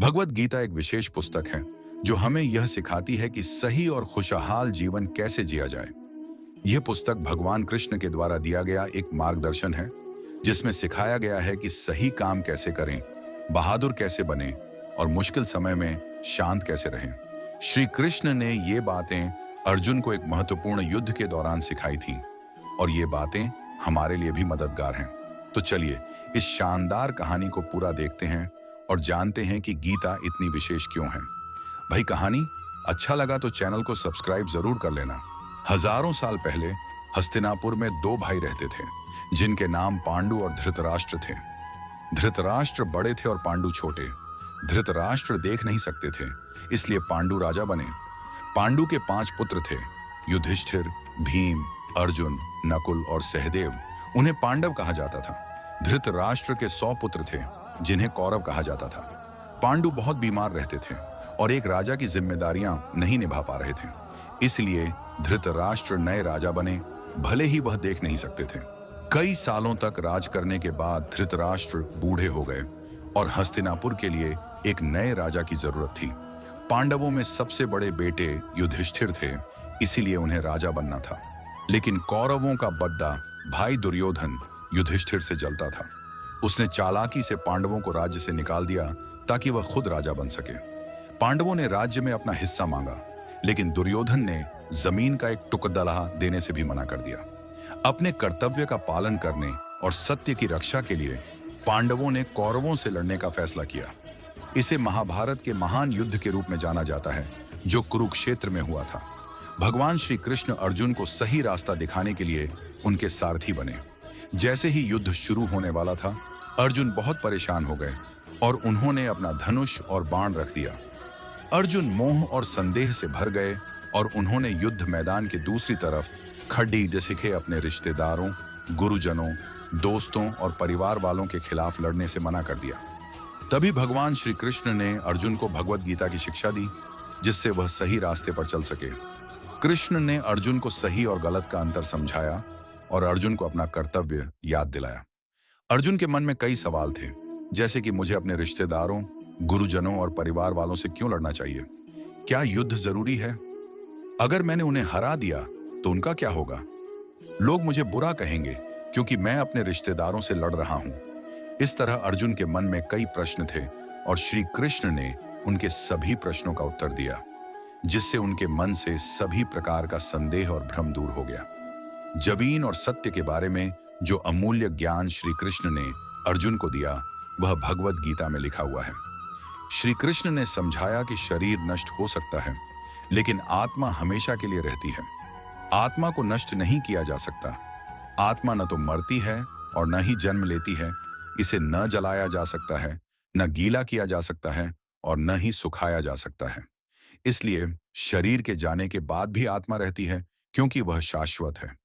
भगवत गीता एक विशेष पुस्तक है जो हमें यह सिखाती है कि सही और खुशहाल जीवन कैसे जिया जाए। यह पुस्तक भगवान कृष्ण के द्वारा दिया गया एक मार्गदर्शन है जिसमें सिखाया गया है कि सही काम कैसे करें, बहादुर कैसे बने और मुश्किल समय में शांत कैसे रहें। श्री कृष्ण ने ये बातें अर्जुन को एक महत्वपूर्ण युद्ध के दौरान सिखाई थीं और ये बातें हमारे लिए भी मददगार हैं। तो चलिए इस शानदार कहानी को पूरा देखते हैं और जानते हैं कि गीता इतनी विशेष क्यों है। भाई, कहानी अच्छा लगा तो चैनल को सब्सक्राइब जरूर कर लेना। हजारों साल पहले हस्तिनापुर में दो भाई रहते थे जिनके नाम पांडु और धृतराष्ट्र थे। धृतराष्ट्र बड़े थे और पांडु छोटे। धृतराष्ट्र देख नहीं सकते थे, इसलिए पांडु राजा बने। पांडु के 5 पुत्र थे, युधिष्ठिर, भीम, अर्जुन, नकुल और सहदेव। उन्हें पांडव कहा जाता था। धृतराष्ट्र के 100 पुत्र थे जिन्हें कौरव कहा जाता था। पांडु बहुत बीमार रहते थे और एक राजा की जिम्मेदारियां नहीं निभा पा रहे थे, इसलिए धृतराष्ट्र नए राजा बने, भले ही वह देख नहीं सकते थे। कई सालों तक राज करने के बाद धृतराष्ट्र बूढ़े हो गए और हस्तिनापुर के लिए एक नए राजा की जरूरत थी। पांडवों में सबसे बड़े बेटे युधिष्ठिर थे, इसीलिए उन्हें राजा बनना था। लेकिन कौरवों का बद्दा भाई दुर्योधन युधिष्ठिर से जलता था। उसने चालाकी से पांडवों को राज्य से निकाल दिया ताकि वह खुद राजा बन सके। पांडवों ने राज्य में अपना हिस्सा मांगा, लेकिन दुर्योधन ने जमीन का एक टुकड़ा देने से भी मना कर दिया। अपने कर्तव्य का पालन करने और सत्य की रक्षा के लिए पांडवों ने कौरवों से लड़ने का फैसला किया। इसे महाभारत के महान युद्ध के रूप में जाना जाता है जो कुरुक्षेत्र में हुआ था। भगवान श्री कृष्ण अर्जुन को सही रास्ता दिखाने के लिए उनके सारथी बने। जैसे ही युद्ध शुरू होने वाला था, अर्जुन बहुत परेशान हो गए और उन्होंने अपना धनुष और बाण रख दिया। अर्जुन मोह और संदेह से भर गए और उन्होंने युद्ध मैदान के दूसरी तरफ खड्डी जैसे अपने रिश्तेदारों, गुरुजनों, दोस्तों और परिवार वालों के खिलाफ लड़ने से मना कर दिया। तभी भगवान श्री कृष्ण ने अर्जुन को भगवत गीता की शिक्षा दी जिससे वह सही रास्ते पर चल सके। कृष्ण ने अर्जुन को सही और गलत का अंतर समझाया और अर्जुन को अपना कर्तव्य याद दिलाया। अर्जुन के मन में कई सवाल थे, जैसे कि मुझे अपने रिश्तेदारों, गुरुजनों और परिवार वालों से क्यों लड़ना चाहिए? क्या युद्ध जरूरी है? अगर मैंने उन्हें हरा दिया तो उनका क्या होगा? लोग मुझे बुरा कहेंगे क्योंकि मैं अपने रिश्तेदारों से लड़ रहा हूं। इस तरह अर्जुन के मन में कई प्रश्न थे और श्री कृष्ण ने उनके सभी प्रश्नों का उत्तर दिया, जिससे उनके मन से सभी प्रकार का संदेह और भ्रम दूर हो गया। जमीन और सत्य के बारे में जो अमूल्य ज्ञान श्री कृष्ण ने अर्जुन को दिया, वह भगवत गीता में लिखा हुआ है। श्री कृष्ण ने समझाया कि शरीर नष्ट हो सकता है, लेकिन आत्मा हमेशा के लिए रहती है। आत्मा को नष्ट नहीं किया जा सकता। आत्मा न तो मरती है और न ही जन्म लेती है। इसे न जलाया जा सकता है, न गीला किया जा सकता है और न ही सुखाया जा सकता है। इसलिए शरीर के जाने के बाद भी आत्मा रहती है, क्योंकि वह शाश्वत है।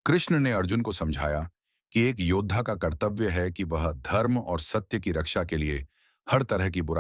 कृष्ण ने अर्जुन को समझाया कि एक योद्धा का कर्तव्य है कि वह धर्म और सत्य की रक्षा के लिए हर तरह की बुराई